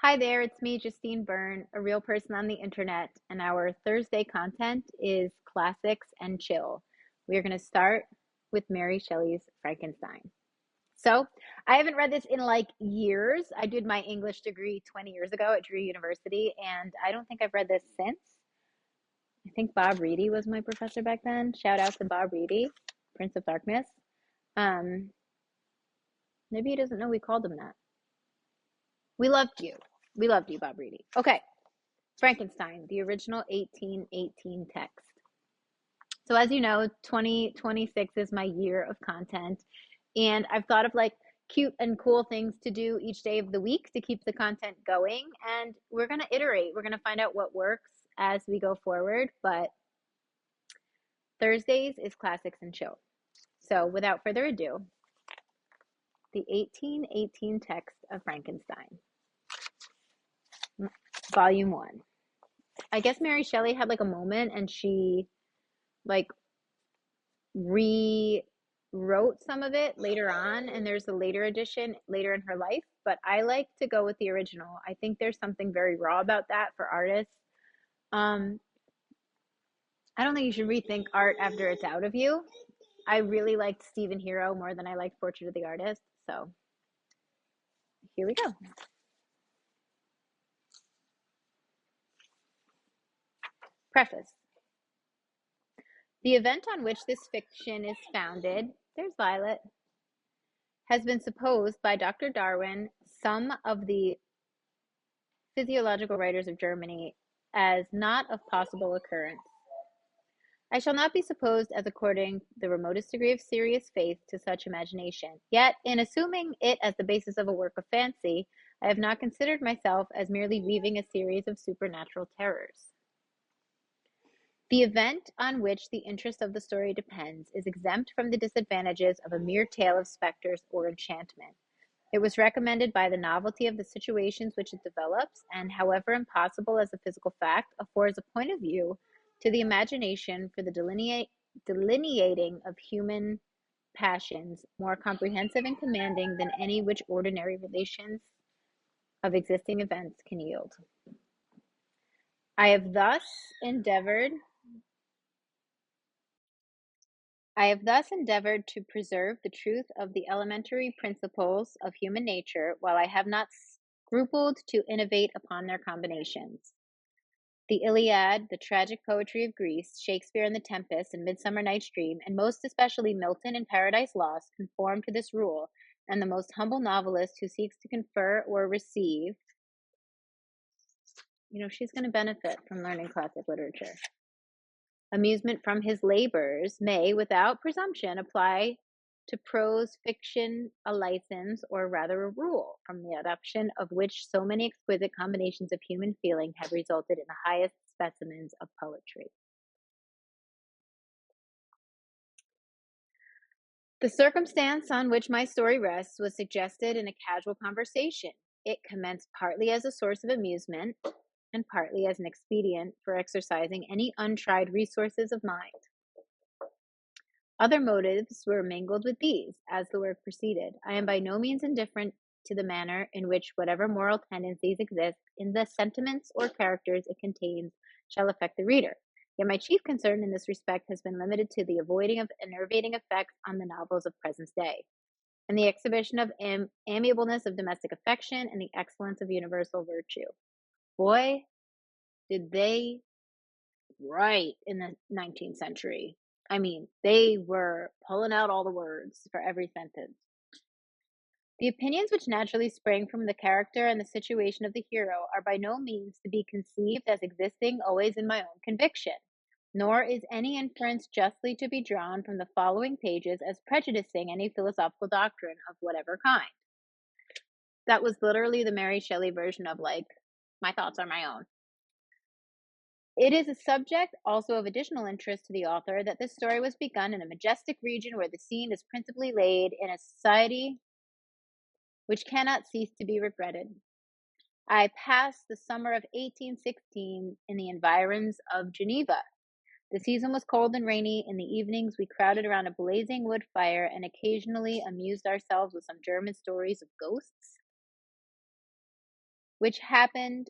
Hi there, it's me, Justine Byrne, a real person on the internet, and our Thursday content is classics and chill. We are going to start with Mary Shelley's Frankenstein. So, I haven't read this in like years. I did my English degree 20 years ago at Drew University, and I don't think I've read this since. I think Bob Reedy was my professor back then. Shout out to Bob Reedy, Prince of Darkness. Um, Maybe he doesn't know we called him that. We loved you. We loved you, Bob Reedy. Okay. Frankenstein, the original 1818 text. So as you know, 2026 is my year of content, and I've thought of like cute and cool things to do each day of the week to keep the content going, and we're going to iterate. We're going to find out what works as we go forward, but Thursdays is classics and chill. So without further ado, the 1818 text of Frankenstein, volume 1. I guess Mary Shelley had like a moment and she like rewrote some of it later on, and there's a later edition later in her life, but I like to go with the original. I think there's something very raw about that for artists. um I don't think you should rethink art after it's out of you. I really liked Stephen Hero more than I liked Portrait of the Artist, so here we go. Preface. The event on which this fiction is founded, there's Violet, has been supposed by Dr. Darwin, some of the physiological writers of Germany, as not of possible occurrence. I shall not be supposed as according the remotest degree of serious faith to such imagination. Yet, in assuming it as the basis of a work of fancy, I have not considered myself as merely weaving a series of supernatural terrors. The event on which the interest of the story depends is exempt from the disadvantages of a mere tale of spectres or enchantment. It was recommended by the novelty of the situations which it develops, and, however impossible as a physical fact, affords a point of view to the imagination for the delineating of human passions more comprehensive and commanding than any which ordinary relations of existing events can yield. I have thus endeavored to preserve the truth of the elementary principles of human nature, while I have not scrupled to innovate upon their combinations. The Iliad, the tragic poetry of Greece, Shakespeare in The Tempest and Midsummer Night's Dream, and most especially Milton in Paradise Lost, conform to this rule, and the most humble novelist who seeks to confer or receive, she's going to benefit from learning classic literature. Amusement from his labors may, without presumption, apply to prose fiction a license, or rather a rule, from the adoption of which so many exquisite combinations of human feeling have resulted in the highest specimens of poetry. The circumstance on which my story rests was suggested in a casual conversation. It commenced partly as a source of amusement and partly as an expedient for exercising any untried resources of mind. Other motives were mingled with these, as the work proceeded. I am by no means indifferent to the manner in which whatever moral tendencies exist in the sentiments or characters it contains shall affect the reader. Yet my chief concern in this respect has been limited to the avoiding of enervating effects on the novels of present day, and the exhibition of amiableness of domestic affection and the excellence of universal virtue. Boy, did they write in the 19th century. I mean, they were pulling out all the words for every sentence. The opinions which naturally spring from the character and the situation of the hero are by no means to be conceived as existing always in my own conviction, nor is any inference justly to be drawn from the following pages as prejudicing any philosophical doctrine of whatever kind. That was literally the Mary Shelley version of like, my thoughts are my own. It is a subject also of additional interest to the author that this story was begun in a majestic region where the scene is principally laid in a society which cannot cease to be regretted. I passed the summer of 1816 in the environs of Geneva. The season was cold and rainy. In the evenings, we crowded around a blazing wood fire and occasionally amused ourselves with some German stories of ghosts, which happened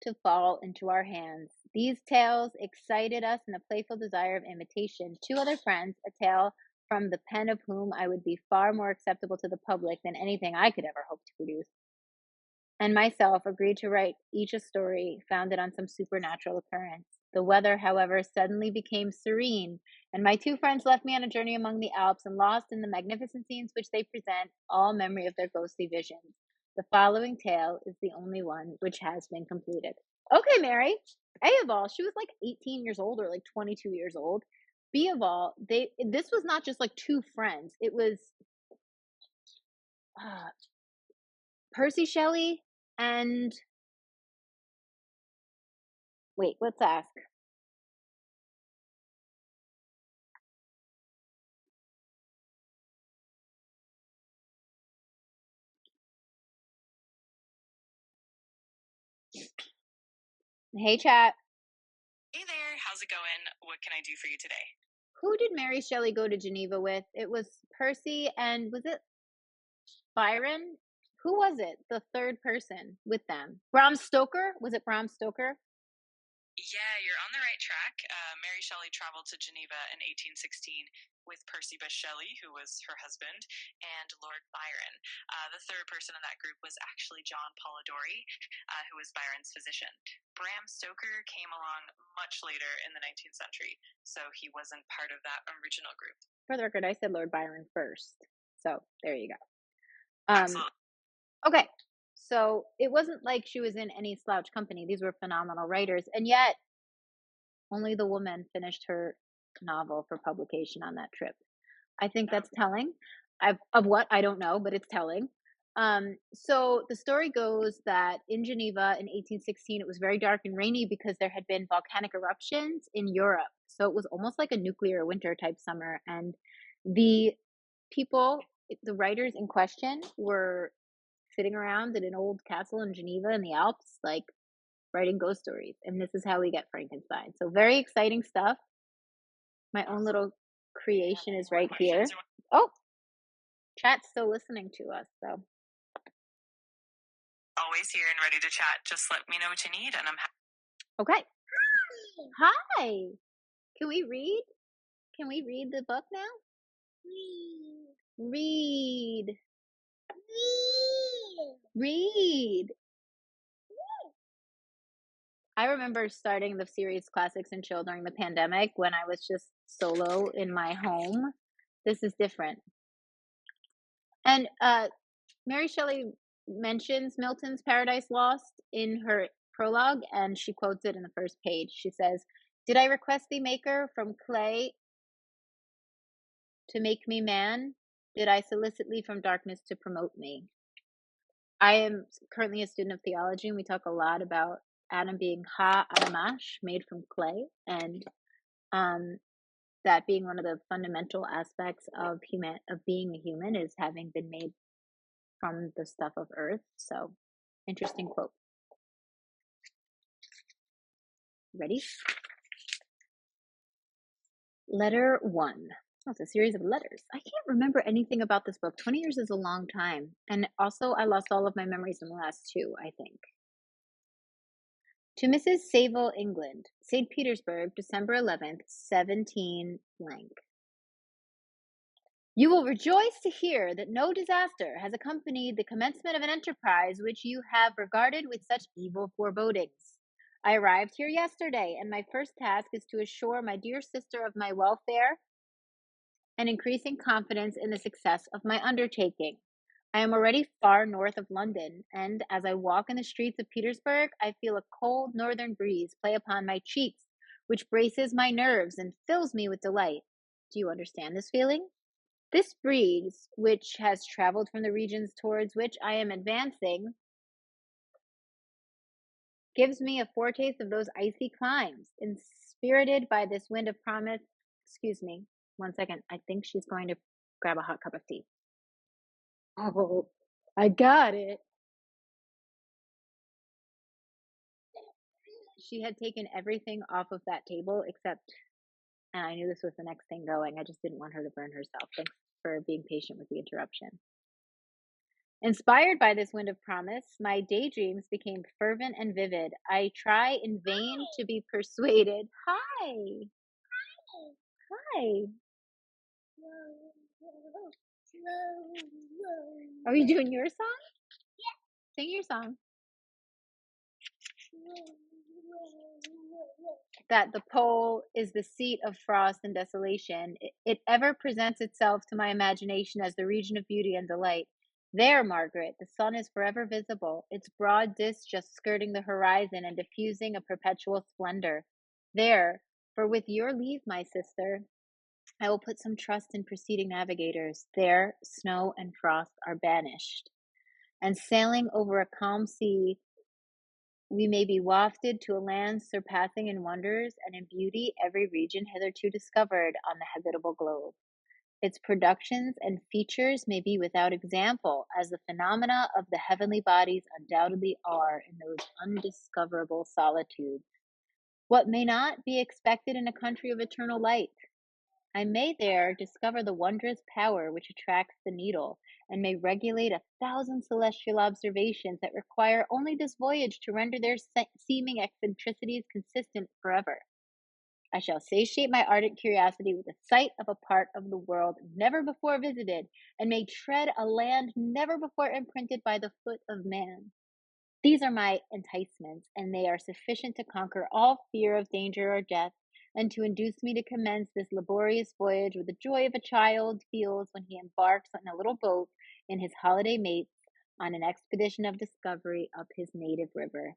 to fall into our hands. These tales excited us in a playful desire of imitation. Two other friends, a tale from the pen of whom I would be far more acceptable to the public than anything I could ever hope to produce, and myself agreed to write each a story founded on some supernatural occurrence. The weather, however, suddenly became serene, and my two friends left me on a journey among the Alps and lost in the magnificent scenes which they present all memory of their ghostly visions. The following tale is the only one which has been completed. Okay, Mary. A of all, she was like 18 years old or like 22 years old. B of all, this was not just like two friends. It was uh, Percy Shelley and wait, let's ask. Hey, chat. Hey there, how's it going? What can I do for you today? Who did Mary Shelley go to Geneva with? It was Percy and was it Byron? Who was it? The third person with them? Bram Stoker? Was it Bram Stoker? Yeah, you're on the right track. Mary Shelley traveled to Geneva in 1816 with Percy Bysshe Shelley, who was her husband, and Lord Byron. The third person in that group was actually John Polidori, who was Byron's physician. Bram Stoker came along much later in the 19th century, so he wasn't part of that original group. For the record, I said Lord Byron first. So there you go. Absolutely. Okay. So it wasn't like she was in any slouch company. These were phenomenal writers. And yet, only the woman finished her novel for publication on that trip. I think that's telling. Of what? I don't know, but it's telling. So the story goes that in Geneva in 1816, it was very dark and rainy because there had been volcanic eruptions in Europe. So it was almost like a nuclear winter type summer. And the people, the writers in question, were sitting around in an old castle in Geneva in the Alps, like writing ghost stories. And this is how we get Frankenstein. So very exciting stuff. My own little creation is right here. Oh, chat's still listening to us, so. Always here and ready to chat. Just let me know what you need, and I'm happy. Okay. Hi. Can we read? Can we read the book now? Read. Read. I remember starting the series Classics and Chill during the pandemic when I was just solo in my home. This is different. And Mary Shelley mentions Milton's Paradise Lost in her prologue, and she quotes it in the first page. She says, "Did I request thee, Maker, from clay to make me man? Did I solicit thee from darkness to promote me?" I am currently a student of theology, and we talk a lot about Adam being ha-adamash, made from clay, and that being one of the fundamental aspects of being a human is having been made from the stuff of earth. So, interesting quote. Ready? Letter 1. Oh, it's a series of letters. I can't remember anything about this book. 20 years is a long time. And also, I lost all of my memories in the last 2, I think. To Mrs. Saville, England, St. Petersburg, December 11th, 17 blank. You will rejoice to hear that no disaster has accompanied the commencement of an enterprise which you have regarded with such evil forebodings. I arrived here yesterday, and my first task is to assure my dear sister of my welfare and increasing confidence in the success of my undertaking. I am already far north of London, and as I walk in the streets of Petersburg, I feel a cold northern breeze play upon my cheeks, which braces my nerves and fills me with delight. Do you understand this feeling? This breeze, which has traveled from the regions towards which I am advancing, gives me a foretaste of those icy climes. Inspirited by this wind of promise, excuse me, 1 second. I think she's going to grab a hot cup of tea. Oh, I got it. She had taken everything off of that table except, and I knew this was the next thing going. I just didn't want her to burn herself. Thanks for being patient with the interruption. Inspired by this wind of promise, my daydreams became fervent and vivid. I try in vain to be persuaded. Hi. Hi. Are you doing your song? Sing your song. That the pole is the seat of frost and desolation. It ever presents itself to my imagination as the region of beauty and delight. There, Margaret, the sun is forever visible, its broad disk just skirting the horizon and diffusing a perpetual splendor. There, for with your leave, my sister, I will put some trust in preceding navigators. There, snow and frost are banished, and sailing over a calm sea, we may be wafted to a land surpassing in wonders and in beauty every region hitherto discovered on the habitable globe. Its productions and features may be without example, as the phenomena of the heavenly bodies undoubtedly are in those undiscoverable solitudes. What may not be expected in a country of eternal light? I may there discover the wondrous power which attracts the needle, and may regulate 1,000 celestial observations that require only this voyage to render their seeming eccentricities consistent forever. I shall satiate my ardent curiosity with the sight of a part of the world never before visited, and may tread a land never before imprinted by the foot of man. These are my enticements, and they are sufficient to conquer all fear of danger or death, and to induce me to commence this laborious voyage with the joy of a child feels when he embarks on a little boat in his holiday mates on an expedition of discovery up his native river.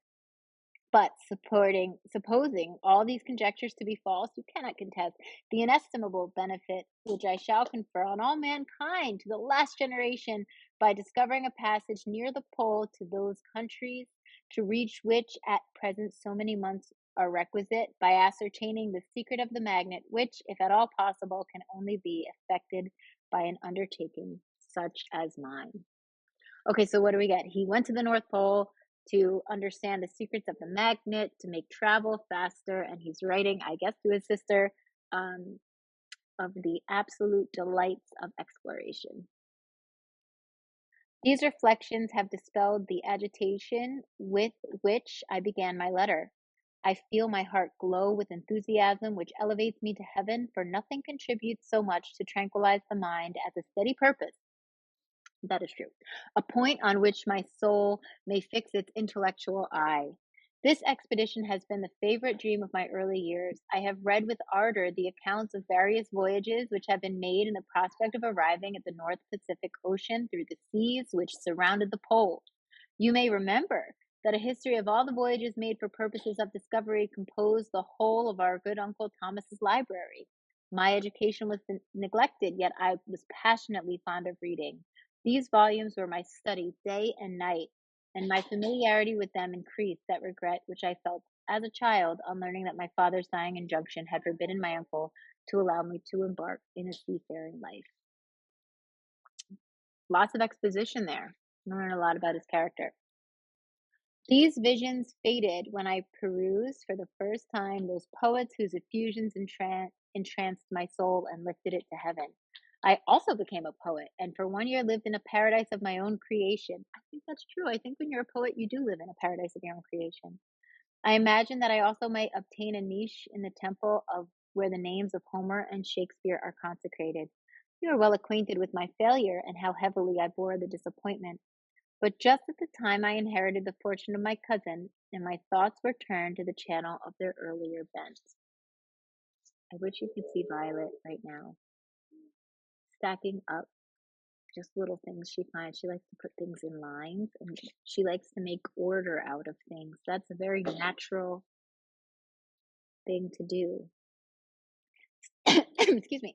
But supposing all these conjectures to be false, you cannot contest the inestimable benefit which I shall confer on all mankind to the last generation by discovering a passage near the pole to those countries to reach which at present so many months are requisite, by ascertaining the secret of the magnet, which, if at all possible, can only be effected by an undertaking such as mine. Okay, so what do we get? He went to the North Pole to understand the secrets of the magnet, to make travel faster, and he's writing, I guess, to his sister, um, of the absolute delights of exploration. These reflections have dispelled the agitation with which I began my letter. I feel my heart glow with enthusiasm which elevates me to heaven, for nothing contributes so much to tranquilize the mind as a steady purpose. That is true. A point on which my soul may fix its intellectual eye. This expedition has been the favorite dream of my early years. I have read with ardor the accounts of various voyages which have been made in the prospect of arriving at the North Pacific Ocean through the seas which surrounded the pole. You may remember that a history of all the voyages made for purposes of discovery composed the whole of our good Uncle Thomas's library. My education was neglected, yet I was passionately fond of reading. These volumes were my study day and night, and my familiarity with them increased that regret which I felt as a child on learning that my father's dying injunction had forbidden my uncle to allow me to embark in a seafaring life. Lots of exposition there. I learn a lot about his character. These visions faded when I perused for the first time those poets whose effusions entranced my soul and lifted it to heaven. I also became a poet, and for 1 year lived in a paradise of my own creation. I think that's true. I think when you're a poet, you do live in a paradise of your own creation. I imagine that I also might obtain a niche in the temple of where the names of Homer and Shakespeare are consecrated. You are well acquainted with my failure and how heavily I bore the disappointment. But just at the time I inherited the fortune of my cousin, and my thoughts were turned to the channel of their earlier bent. I wish you could see Violet right now, stacking up just little things she finds. She likes to put things in lines, and she likes to make order out of things. That's a very natural thing to do. Excuse me.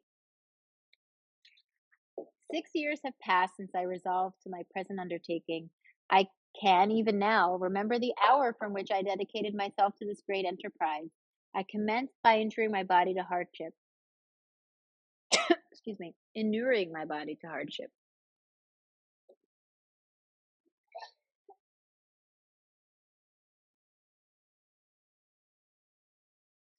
6 years have passed since I resolved to my present undertaking. I can, even now, remember the hour from which I dedicated myself to this great enterprise. I commenced by injuring my body to hardship. Excuse me, inuring my body to hardship.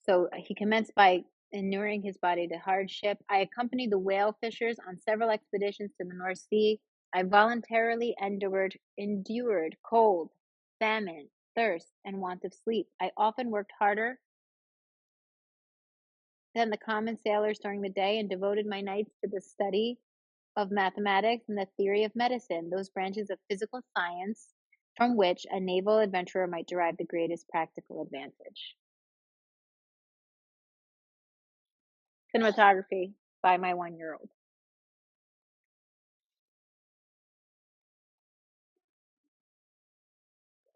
So he commenced by inuring his body to hardship. I accompanied the whale fishers on several expeditions to the North Sea. I voluntarily endured cold, famine, thirst, and want of sleep. I often worked harder than the common sailors during the day and devoted my nights to the study of mathematics and the theory of medicine, those branches of physical science from which a naval adventurer might derive the greatest practical advantage. Cinematography by my 1-year-old.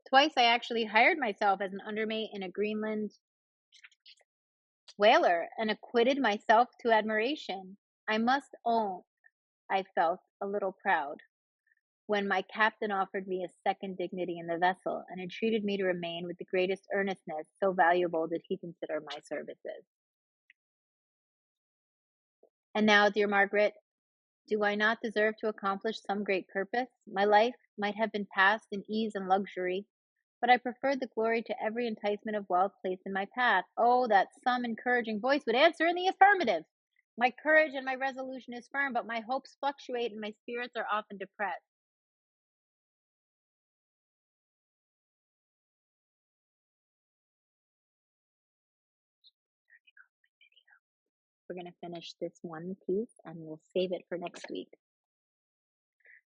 Twice I actually hired myself as an undermate in a Greenland whaler and acquitted myself to admiration. I must own I felt a little proud when my captain offered me a second dignity in the vessel and entreated me to remain with the greatest earnestness, so valuable did he consider my services. And now, dear Margaret, do I not deserve to accomplish some great purpose? My life might have been passed in ease and luxury, but I preferred the glory to every enticement of wealth placed in my path. Oh, that some encouraging voice would answer in the affirmative! My courage and my resolution is firm, but my hopes fluctuate and my spirits are often depressed. We're going to finish this one piece and we'll save it for next week.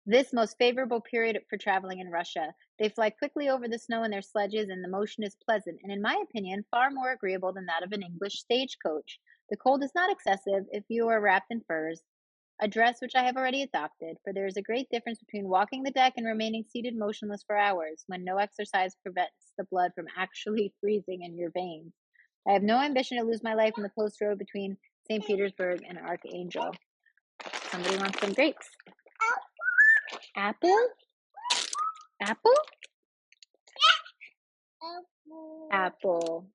This most favorable period for traveling in Russia. They fly quickly over the snow in their sledges, and the motion is pleasant, and in my opinion, far more agreeable than that of an English stagecoach. The cold is not excessive if you are wrapped in furs, a dress which I have already adopted, for there is a great difference between walking the deck and remaining seated motionless for hours, when no exercise prevents the blood from actually freezing in your veins. I have no ambition to lose my life in the close road between St. Petersburg and Archangel. Somebody wants some grapes. Apple? Apple? Apple.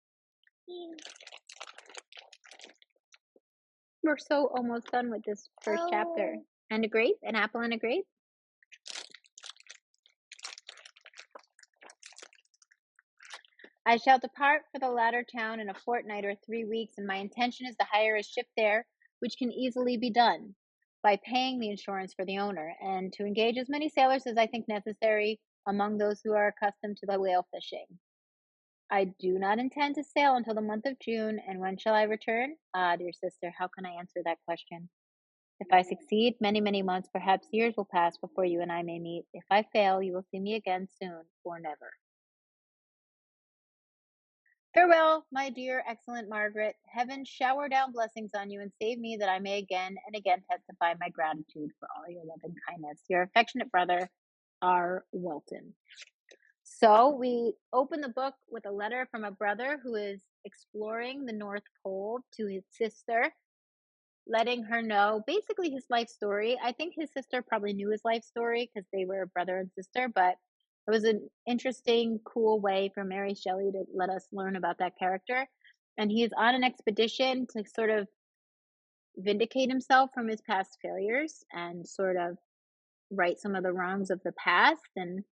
We're so almost done with this first chapter. And a grape? An apple and a grape? I shall depart for the latter town in a fortnight or 3 weeks, and my intention is to hire a ship there, which can easily be done by paying the insurance for the owner, and to engage as many sailors as I think necessary among those who are accustomed to the whale fishing. I do not intend to sail until the month of June, and when shall I return? Ah, dear sister, how can I answer that question? If I succeed, many, many months, perhaps years will pass before you and I may meet. If I fail, you will see me again soon, or never. Farewell, my dear, excellent Margaret. Heaven shower down blessings on you and save me that I may again and again testify my gratitude for all your love and kindness. Your affectionate brother, R. Welton. So we open the book with a letter from a brother who is exploring the North Pole to his sister, letting her know basically his life story. I think his sister probably knew his life story because they were brother and sister, but it was an interesting, cool way for Mary Shelley to let us learn about that character. And he is on an expedition to sort of vindicate himself from his past failures and sort of right some of the wrongs of the past and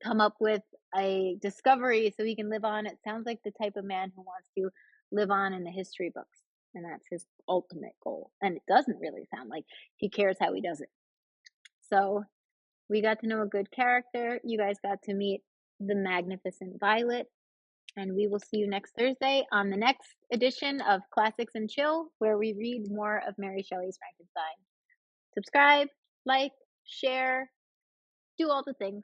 come up with a discovery so he can live on. It sounds like the type of man who wants to live on in the history books, and that's his ultimate goal. And it doesn't really sound like he cares how he does it. So we got to know a good character. You guys got to meet the magnificent Violet, and we will see you next Thursday on the next edition of Classics and Chill, where we read more of Mary Shelley's Frankenstein. Subscribe, like, share, do all the things.